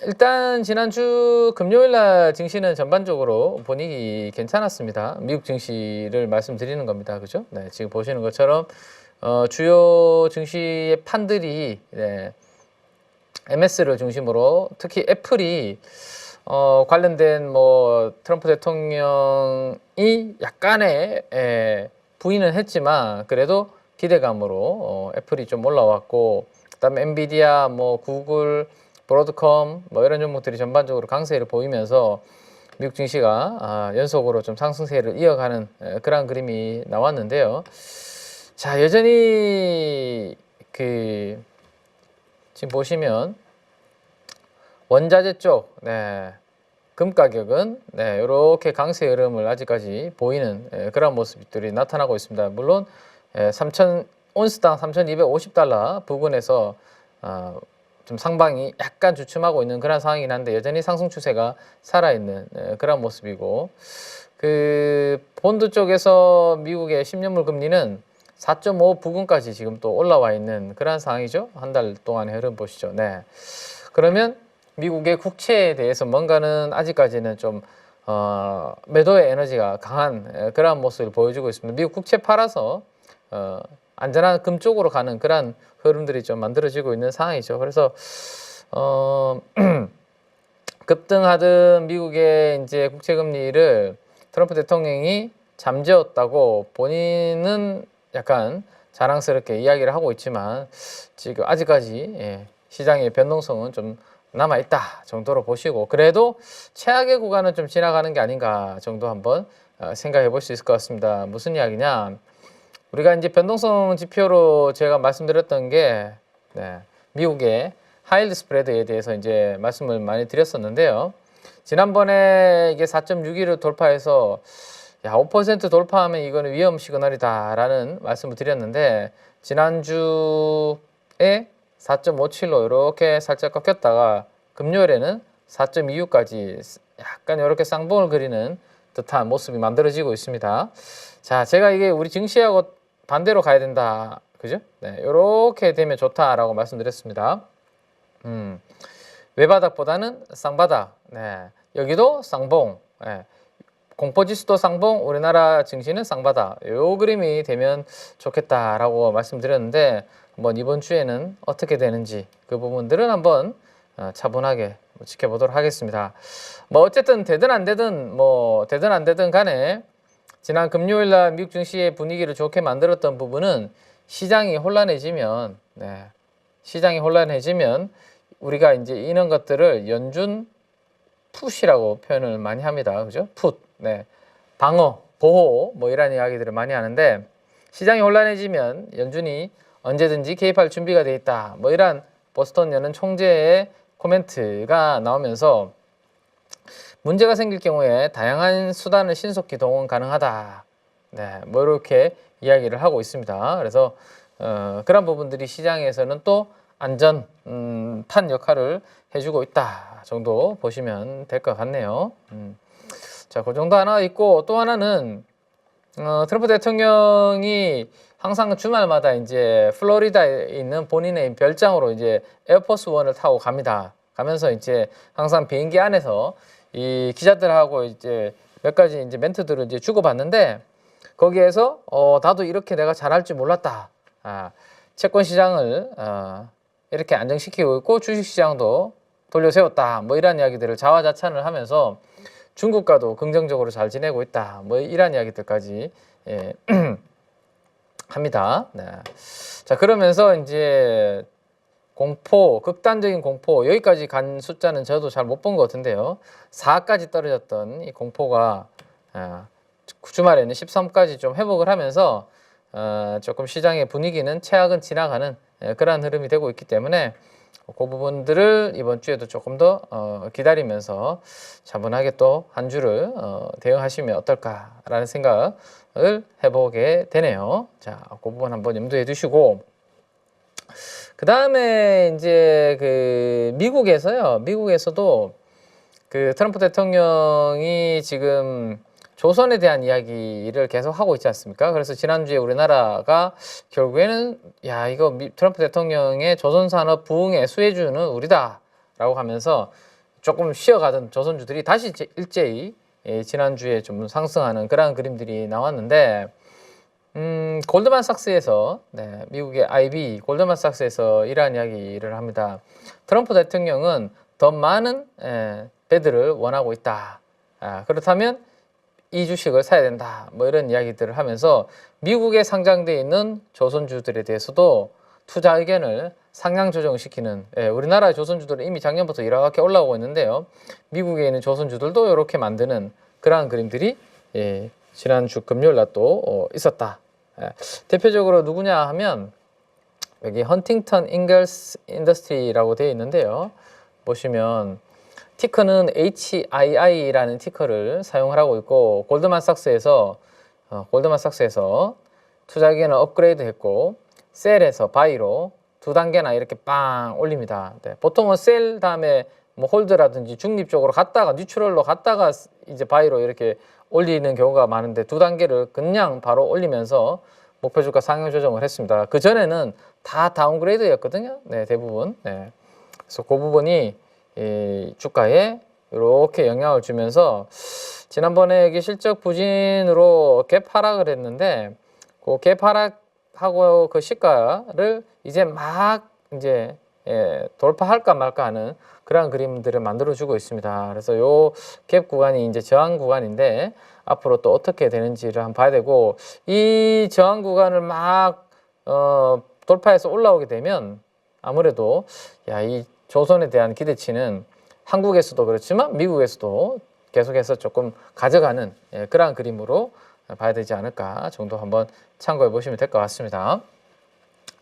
일단 지난주 금요일 날 증시는 전반적으로 분위기 괜찮았습니다. 미국 증시를 말씀드리는 겁니다. 그죠? 네, 지금 보시는 것처럼 주요 증시의 판들이 MS를 중심으로 특히 애플이 관련된 뭐 트럼프 대통령이 약간의 부인은 했지만 그래도 기대감으로 애플이 좀 올라왔고, 그다음에 엔비디아, 뭐 구글, 브로드컴 뭐 이런 종목들이 전반적으로 강세를 보이면서 미국 증시가 연속으로 좀 상승세를 이어가는 그런 그림이 나왔는데요. 자, 여전히 지금 보시면 원자재 쪽, 금 가격은 이렇게 강세 흐름을 아직까지 보이는 그런 모습들이 나타나고 있습니다. 물론 3,000온스당 3,250달러 부근에서 좀 상방이 약간 주춤하고 있는 그런 상황이긴 한데 여전히 상승 추세가 살아있는 그런 모습이고, 그 본드 쪽에서 미국의 10년물 금리는 4.5 부근까지 지금 또 올라와 있는 그런 상황이죠. 한 달 동안의 흐름 보시죠. 네. 그러면 미국의 국채에 대해서 뭔가는 아직까지는 좀 매도의 에너지가 강한 그런 모습을 보여주고 있습니다. 미국 국채 팔아서 안전한 금 쪽으로 가는 그런 흐름들이 좀 만들어지고 있는 상황이죠. 그래서 급등하던 미국의 이제 국채 금리를 트럼프 대통령이 잠재웠다고 본인은 약간 자랑스럽게 이야기를 하고 있지만 지금 아직까지 시장의 변동성은 좀 남아있다 정도로 보시고, 그래도 최악의 구간은 좀 지나가는 게 아닌가 정도 한번 생각해 볼 수 있을 것 같습니다. 무슨 이야기냐, 우리가 이제 변동성 지표로 제가 말씀드렸던 게 미국의 하이힐드 스프레드에 대해서 이제 말씀을 많이 드렸었는데요. 지난번에 이게 4.61을 돌파해서 5% 돌파하면 이거는 위험 시그널이다라는 말씀을 드렸는데, 지난주에 4.57로 이렇게 살짝 꺾였다가 금요일에는 4.26까지 약간 이렇게 쌍봉을 그리는 듯한 모습이 만들어지고 있습니다. 자, 제가 이게 우리 증시하고 반대로 가야 된다, 그죠? 이렇게 되면 좋다라고 말씀드렸습니다. 외바닥보다는 쌍바닥. 여기도 쌍봉. 공포지수도 쌍봉, 우리나라 증시는 쌍바닥. 요 그림이 되면 좋겠다라고 말씀드렸는데, 한번 이번 주에는 어떻게 되는지 그 부분들은 한번 차분하게 지켜보도록 하겠습니다. 뭐 어쨌든 되든 안 되든 간에 지난 금요일 날 미국 증시의 분위기를 좋게 만들었던 부분은 시장이 혼란해지면 우리가 이제 이런 것들을 연준 풋이라고 표현을 많이 합니다. 그죠? 풋. 방어, 보호 뭐 이런 이야기들을 많이 하는데, 시장이 혼란해지면 연준이 언제든지 개입할 준비가 돼 있다, 뭐 이런 보스턴 연은 총재의 코멘트가 나오면서 문제가 생길 경우에 다양한 수단을 신속히 동원 가능하다, 뭐 이렇게 이야기를 하고 있습니다. 그래서 그런 부분들이 시장에서는 또 안전판 역할을 해주고 있다 정도 보시면 될 것 같네요. 자, 그 정도 하나 있고, 또 하나는 트럼프 대통령이 항상 주말마다 이제 플로리다에 있는 본인의 별장으로 이제 에어포스 원을 타고 갑니다. 가면서 이제 항상 비행기 안에서 이 기자들하고 이제 몇 가지 이제 멘트들을 이제 주고받는데, 거기에서 나도 이렇게 내가 잘할 줄 몰랐다. 채권 시장을 이렇게 안정시키고 있고 주식 시장도 돌려세웠다. 뭐 이런 이야기들을 자화자찬을 하면서 중국과도 긍정적으로 잘 지내고 있다, 뭐 이런 이야기들까지 합니다. 자, 그러면서 이제 극단적인 공포, 여기까지 간 숫자는 저도 잘 못 본 것 같은데요. 4까지 떨어졌던 이 공포가 주말에는 13까지 좀 회복을 하면서 조금 시장의 분위기는 최악은 지나가는 그러한 흐름이 되고 있기 때문에 그 부분들을 이번 주에도 조금 더 기다리면서 차분하게 또 한 주를 대응하시면 어떨까라는 생각을 해보게 되네요. 자, 그 부분 한번 염두에 두시고, 그 다음에 이제 그 미국에서도 그 트럼프 대통령이 지금 조선에 대한 이야기를 계속 하고 있지 않습니까? 그래서 지난주에 우리나라가 결국에는 이거 트럼프 대통령의 조선산업 부흥의 수혜주는 우리다 라고 하면서 조금 쉬어가던 조선주들이 다시 일제히 지난주에 좀 상승하는 그런 그림들이 나왔는데 골드만삭스에서 미국의 IB 골드만삭스에서 이러한 이야기를 합니다. 트럼프 대통령은 더 많은 배들을 원하고 있다. 그렇다면 이 주식을 사야 된다. 뭐 이런 이야기들을 하면서 미국에 상장되어 있는 조선주들에 대해서도 투자 의견을 상향 조정시키는 우리나라 조선주들은 이미 작년부터 이렇게 올라오고 있는데요. 미국에 있는 조선주들도 이렇게 만드는 그러한 그림들이 지난주 금요일날 또 있었다. 대표적으로 누구냐 하면 여기 헌팅턴 인글스 인더스트리라고 되어 있는데요. 보시면 티커는 HII라는 티커를 사용하고 있고 골드만삭스에서 투자 의견을 업그레이드했고 셀에서 바이로 두 단계나 이렇게 빵 올립니다. 보통은 셀 다음에 뭐 홀드라든지 중립적으로 갔다가 뉴트럴로 갔다가 이제 바이로 이렇게 올리는 경우가 많은데 두 단계를 그냥 바로 올리면서 목표 주가 상향 조정을 했습니다. 그 전에는 다 다운그레이드였거든요. 대부분. 그래서 그 부분이 이 주가에 이렇게 영향을 주면서 지난번에 여기 실적 부진으로 갭 하락을 했는데 그 갭 하락하고 그 시가를 이제 막 이제 돌파할까 말까 하는 그러한 그림들을 만들어주고 있습니다. 그래서 요 갭 구간이 이제 저항 구간인데 앞으로 또 어떻게 되는지를 한번 봐야 되고 이 저항 구간을 막 돌파해서 올라오게 되면 아무래도 이 조선에 대한 기대치는 한국에서도 그렇지만 미국에서도 계속해서 조금 가져가는 그러한 그림으로 봐야 되지 않을까 정도 한번 참고해 보시면 될 것 같습니다.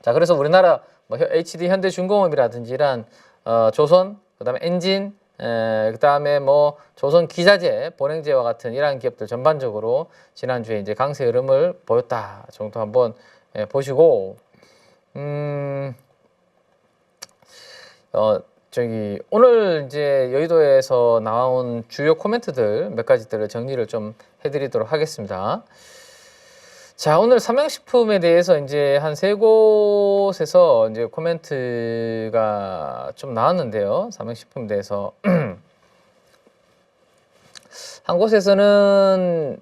자, 그래서 우리나라 뭐 HD 현대중공업이라든지 이런 조선, 그다음에 엔진, 그다음에 뭐 조선 기자재, 보냉제와 같은 이러한 기업들 전반적으로 지난주에 이제 강세 흐름을 보였다 정도 한번 보시고 저기 오늘 이제 여의도에서 나온 주요 코멘트들 몇 가지들을 정리를 좀 해드리도록 하겠습니다. 자, 오늘 삼양식품에 대해서 이제 한 세 곳에서 이제 코멘트가 좀 나왔는데요. 삼양식품에 대해서 한 곳에서는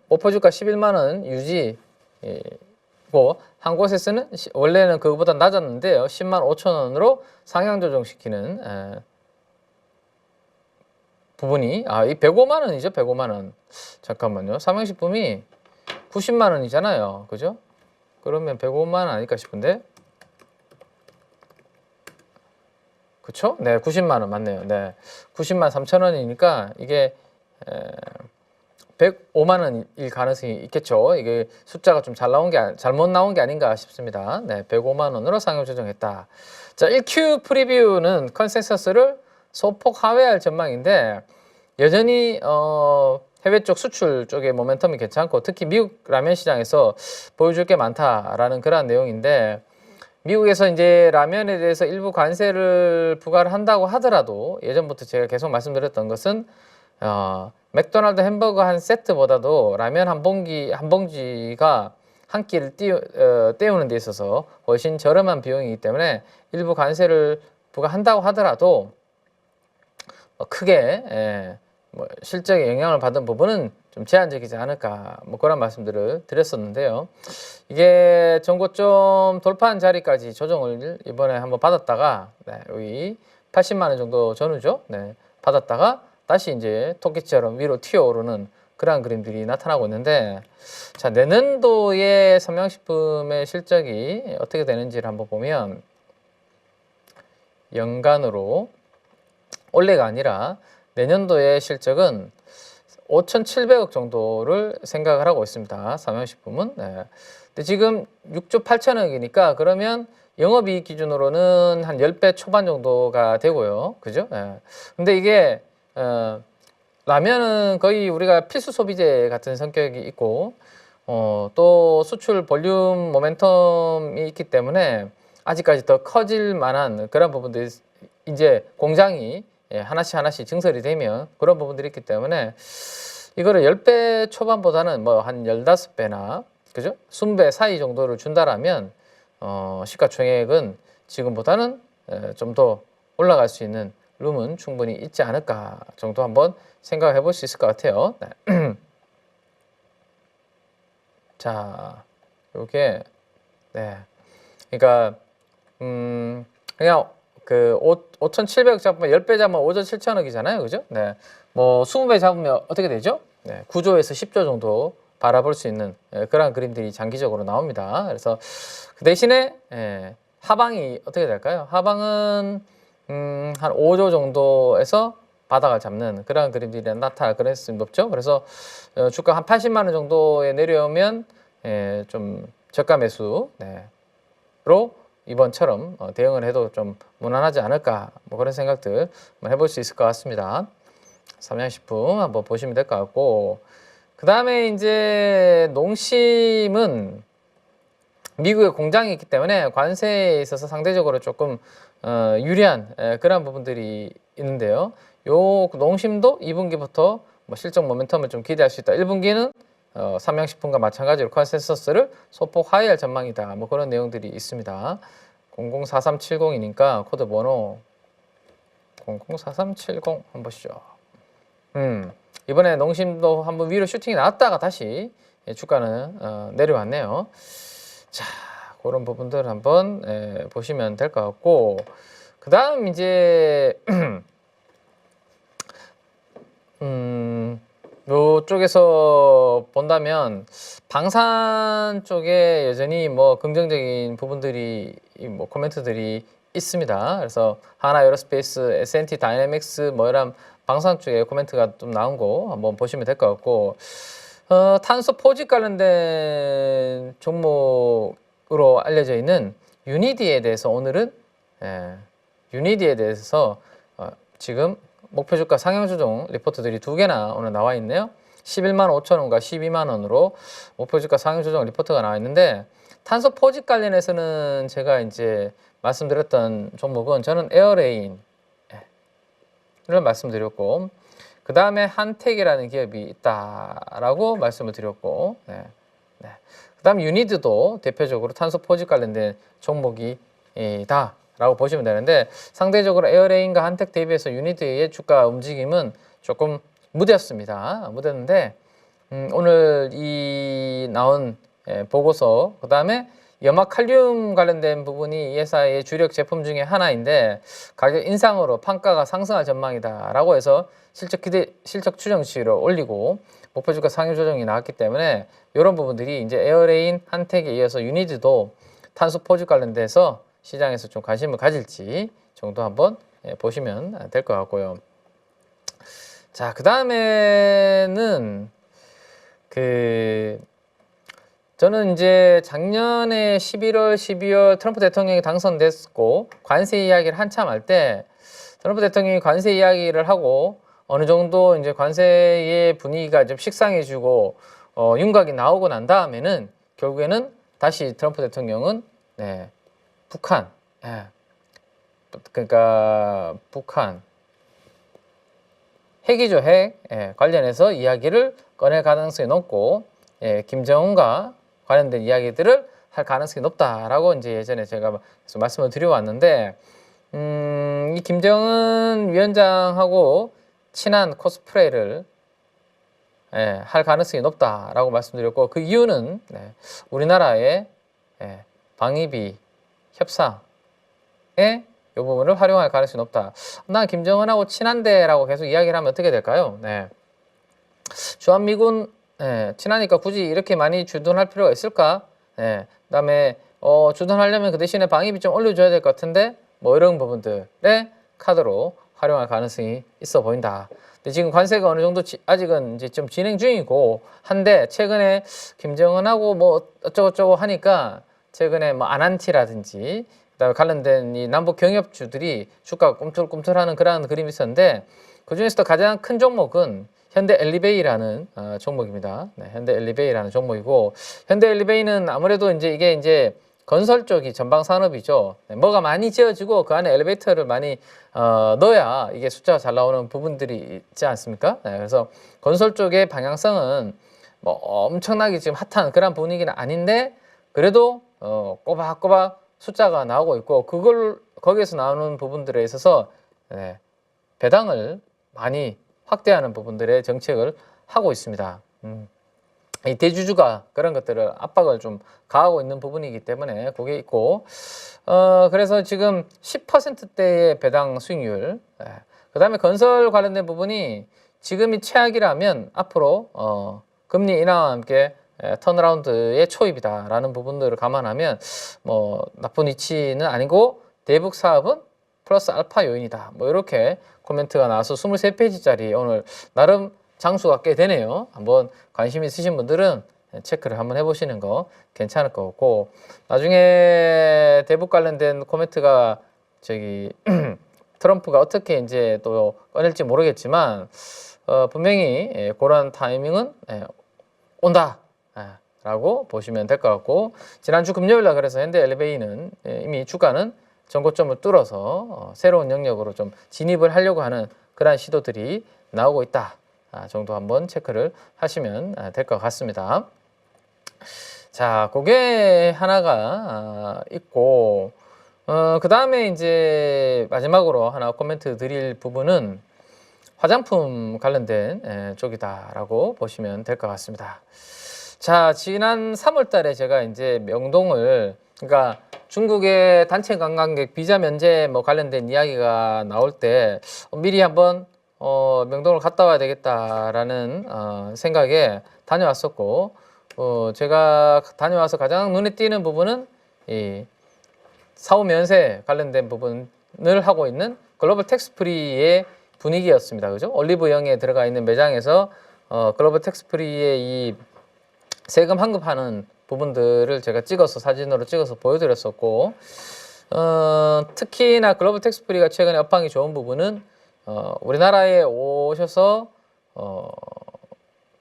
목표주가 11만 원 유지고 한 곳에서는 원래는 그거보다 낮았는데요. 10만 5천 원으로 상향 조정시키는 부분이 이 105만 원이죠. 105만 원. 잠깐만요. 삼양식품이 90만 원이잖아요. 그죠? 그러면 105만 원 아닐까 싶은데. 그쵸? 네, 90만 원 맞네요. 네. 90만 3천 원이니까 이게 105만 원일 가능성이 있겠죠. 이게 숫자가 좀 잘못 나온 게 아닌가 싶습니다. 네, 105만 원으로 상향 조정했다. 자, 1Q 프리뷰는 컨센서스를 소폭 하회할 전망인데 여전히 해외 쪽 수출 쪽의 모멘텀이 괜찮고 특히 미국 라면 시장에서 보여줄 게 많다라는 그런 내용인데 미국에서 이제 라면에 대해서 일부 관세를 부과를 한다고 하더라도 예전부터 제가 계속 말씀드렸던 것은 맥도날드 햄버거 한 세트보다도 라면 한 봉지가 한 끼를 때우는 데 있어서 훨씬 저렴한 비용이기 때문에 일부 관세를 부과한다고 하더라도 크게 뭐 실적에 영향을 받은 부분은 좀 제한적이지 않을까 뭐 그런 말씀들을 드렸었는데요. 이게 전고점 돌파한 자리까지 조정을 이번에 한번 받았다가 여기 80만 원 정도 전후죠. 받았다가 다시 이제 토끼처럼 위로 튀어오르는 그러한 그림들이 나타나고 있는데 자, 내년도의 삼양식품의 실적이 어떻게 되는지를 한번 보면 연간으로 올해가 아니라 내년도의 실적은 5,700억 정도를 생각을 하고 있습니다. 삼양식품은. 근데 지금 6조 8천억이니까 그러면 영업이익 기준으로는 한 10배 초반 정도가 되고요. 그죠? 근데 이게 라면은 거의 우리가 필수 소비재 같은 성격이 있고 또 수출 볼륨 모멘텀이 있기 때문에 아직까지 더 커질 만한 그런 부분들이 이제 공장이 하나씩 증설이 되면 그런 부분들이 있기 때문에 이거를 10배 초반보다는 뭐 한 15배나 그죠? 20배 사이 정도를 준다라면 시가총액은 지금보다는 좀 더 올라갈 수 있는 룸은 충분히 있지 않을까 정도 한번 생각해 볼 수 있을 것 같아요. 네. 자, 요게 네. 그러니까 그냥 그 5,700억 잡으면 10배 잡으면 5조 7천억이잖아요. 그죠? 네. 뭐 20배 잡으면 어떻게 되죠? 네. 9조에서 10조 정도 바라볼 수 있는 그런 그림들이 장기적으로 나옵니다. 그래서 그 대신에 하방이 어떻게 될까요? 하방은 한 5조 정도에서 바닥을 잡는 그런 그림들이 나타날 가능성이 높죠. 그래서 주가 한 80만 원 정도에 내려오면 좀 저가 매수로 이번처럼 대응을 해도 좀 무난하지 않을까 뭐 그런 생각들 한번 해볼 수 있을 것 같습니다. 삼양식품 한번 보시면 될 것 같고, 그 다음에 이제 농심은 미국에 공장이 있기 때문에 관세에 있어서 상대적으로 조금 유리한 그런 부분들이 있는데요. 요 농심도 2분기부터 뭐 실적 모멘텀을 좀 기대할 수 있다. 1분기는 삼양식품과 마찬가지로 컨센서스를 소폭 하회할 전망이다. 뭐 그런 내용들이 있습니다. 004370이니까 코드 번호 004370 한번 보시죠. 이번에 농심도 한번 위로 슈팅이 나왔다가 다시 주가는 내려왔네요. 자, 그런 부분들 한번 보시면 될 것 같고, 그 다음 이제 요쪽에서 본다면 방산 쪽에 여전히 뭐 긍정적인 부분들이 뭐 코멘트들이 있습니다. 그래서 하나 에어로스페이스, S&T 다이내믹스 뭐 이런 방산 쪽에 코멘트가 좀 나온 거 한번 보시면 될 것 같고, 탄소 포집 관련된 종목으로 알려져 있는 유니디에 대해서 오늘은 유니디에 대해서 지금 목표 주가 상향 조정 리포트들이 두 개나 오늘 나와 있네요. 11만 5천 원과 12만 원으로 목표 주가 상향 조정 리포트가 나와 있는데, 탄소 포집 관련해서는 제가 이제 말씀드렸던 종목은 저는 에어레인을 말씀드렸고, 그 다음에 한택이라는 기업이 있다라고 말씀을 드렸고, 그 다음 유니드도 대표적으로 탄소 포집 관련된 종목이다 라고 보시면 되는데, 상대적으로 에어레인과 한택 대비해서 유니드의 주가 움직임은 조금 무뎠습니다. 무뎠는데 오늘 이 나온 보고서, 그 다음에 염화칼륨 관련된 부분이 이 회사의 주력 제품 중에 하나인데 가격 인상으로 판가가 상승할 전망이다 라고 해서 실적 추정치를 올리고 목표 주가 상향 조정이 나왔기 때문에 이런 부분들이 이제 에어레인, 한택에 이어서 유니드도 탄소 포집 관련돼서 시장에서 좀 관심을 가질지 정도 한번 보시면 될 것 같고요. 자, 그 다음에는 저는 이제 작년에 11월, 12월 트럼프 대통령이 당선됐고 관세 이야기를 한참 할 때 트럼프 대통령이 관세 이야기를 하고 어느 정도 이제 관세의 분위기가 좀 식상해지고 윤곽이 나오고 난 다음에는 결국에는 다시 트럼프 대통령은 북한, 그러니까 북한 핵이죠, 핵 관련해서 이야기를 꺼낼 가능성이 높고 김정은과 관련된 이야기들을 할 가능성이 높다라고 이제 예전에 제가 말씀을 드려왔는데, 이 김정은 위원장하고 친한 코스프레를 할 가능성이 높다라고 말씀드렸고, 그 이유는 우리나라의 방위비 협상에 이 부분을 활용할 가능성이 높다. 난 김정은하고 친한데라고 계속 이야기를 하면 어떻게 될까요? 주한미군 친하니까 굳이 이렇게 많이 주둔할 필요가 있을까? 그다음에 주둔하려면 그 대신에 방위비 좀 올려줘야 될 것 같은데 뭐 이런 부분들의 카드로 활용할 가능성이 있어 보인다. 근데 지금 관세가 어느 정도 아직은 이제 좀 진행 중이고 한데, 최근에 김정은하고 뭐 어쩌고저쩌고 하니까 최근에 뭐 아난티라든지 그다음에 관련된 이 남북 경협주들이 주가가 꿈틀꿈틀하는 그런 그림이 있었는데, 그 중에서도 가장 큰 종목은 현대 엘리베이라는 종목입니다. 현대 엘리베이라는 종목이고, 현대 엘리베이는 아무래도 이제 이게 건설 쪽이 전방 산업이죠. 뭐가 많이 지어지고 그 안에 엘리베이터를 많이 넣어야 이게 숫자가 잘 나오는 부분들이 있지 않습니까? 그래서 건설 쪽의 방향성은 뭐 엄청나게 지금 핫한 그런 분위기는 아닌데, 그래도 꼬박꼬박 숫자가 나오고 있고, 거기에서 나오는 부분들에 있어서 배당을 많이 확대하는 부분들의 정책을 하고 있습니다. 이 대주주가 그런 것들을 압박을 좀 가하고 있는 부분이기 때문에 그게 있고, 그래서 지금 10%대의 배당 수익률, 그 다음에 건설 관련된 부분이 지금이 최악이라면 앞으로 금리 인하와 함께 턴어라운드의 초입이다라는 부분들을 감안하면 뭐 나쁜 위치는 아니고 대북 사업은 플러스 알파 요인이다. 뭐 이렇게 코멘트가 나와서 23페이지짜리 오늘 나름 장수가 꽤 되네요. 한번 관심 있으신 분들은 체크를 한번 해보시는 거 괜찮을 것 같고, 나중에 대북 관련된 코멘트가 저기 트럼프가 어떻게 이제 또 꺼낼지 모르겠지만 분명히 그런 타이밍은 온다 라고 보시면 될 것 같고, 지난주 금요일날 그래서 현대엘리베이는 이미 주가는 전고점을 뚫어서 새로운 영역으로 좀 진입을 하려고 하는 그러한 시도들이 나오고 있다 정도 한번 체크를 하시면 될 것 같습니다. 자, 그게 하나가 있고, 그 다음에 이제 마지막으로 하나 코멘트 드릴 부분은 화장품 관련된 쪽이다라고 보시면 될 것 같습니다. 자, 지난 3월 달에 제가 이제 명동을, 그러니까 중국의 단체 관광객 비자 면제 뭐 관련된 이야기가 나올 때 미리 한번 명동을 갔다 와야 되겠다라는 생각에 다녀왔었고, 제가 다녀와서 가장 눈에 띄는 부분은 이 사후 면세 관련된 부분을 하고 있는 글로벌 텍스프리의 분위기였습니다. 그죠? 올리브영에 들어가 있는 매장에서 글로벌 텍스프리의 이 세금 환급하는 부분들을 제가 찍어서 사진으로 찍어서 보여드렸었고, 특히나 글로벌 텍스프리가 최근에 업황이 좋은 부분은 우리나라에 오셔서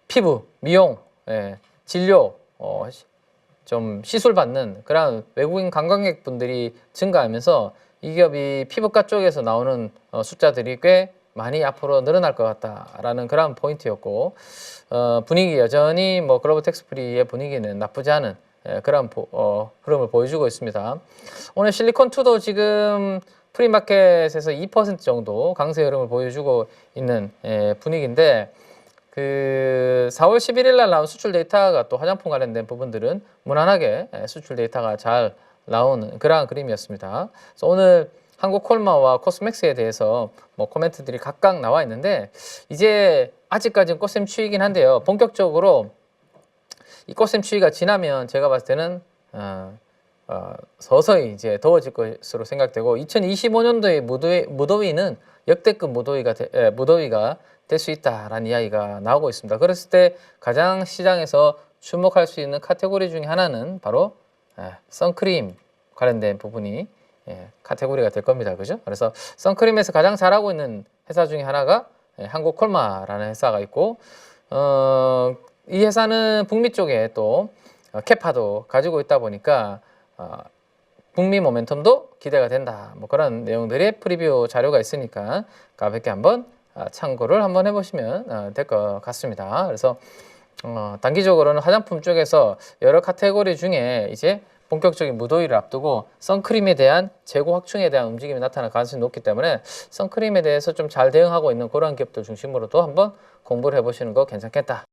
피부, 미용, 진료, 좀 시술 받는 그런 외국인 관광객분들이 증가하면서 이 기업이 피부과 쪽에서 나오는 숫자들이 꽤 많이 앞으로 늘어날 것 같다라는 그런 포인트였고, 분위기 여전히 뭐 글로벌 텍스프리의 분위기는 나쁘지 않은 그런 흐름을 보여주고 있습니다. 오늘 실리콘2도 지금 프리마켓에서 2% 정도 강세 흐름을 보여주고 있는 분위기인데, 그 4월 11일 날 나온 수출 데이터가 또 화장품 관련된 부분들은 무난하게 수출 데이터가 잘 나오는 그러한 그림이었습니다. 그래서 오늘 한국콜마와 코스맥스에 대해서 뭐 코멘트들이 각각 나와 있는데, 이제 아직까지는 꽃샘추위이긴 한데요, 본격적으로 이 꽃샘추위가 지나면 제가 봤을 때는 서서히 이제 더워질 것으로 생각되고, 2025년도의 무더위는 역대급 무더위가 될 수 있다라는 이야기가 나오고 있습니다. 그랬을 때 가장 시장에서 주목할 수 있는 카테고리 중에 하나는 바로 선크림 관련된 부분이 카테고리가 될 겁니다. 그죠? 그래서 선크림에서 가장 잘하고 있는 회사 중에 하나가 한국콜마라는 회사가 있고, 이 회사는 북미 쪽에 또 캐파도 가지고 있다 보니까 북미 모멘텀도 기대가 된다. 뭐 그런 내용들의 프리뷰 자료가 있으니까 가볍게 한번 참고를 한번 해보시면 될 것 같습니다. 그래서 단기적으로는 화장품 쪽에서 여러 카테고리 중에 이제 본격적인 무더위를 앞두고 선크림에 대한 재고 확충에 대한 움직임이 나타날 가능성이 높기 때문에 선크림에 대해서 좀 잘 대응하고 있는 그런 기업들 중심으로도 한번 공부를 해보시는 거 괜찮겠다.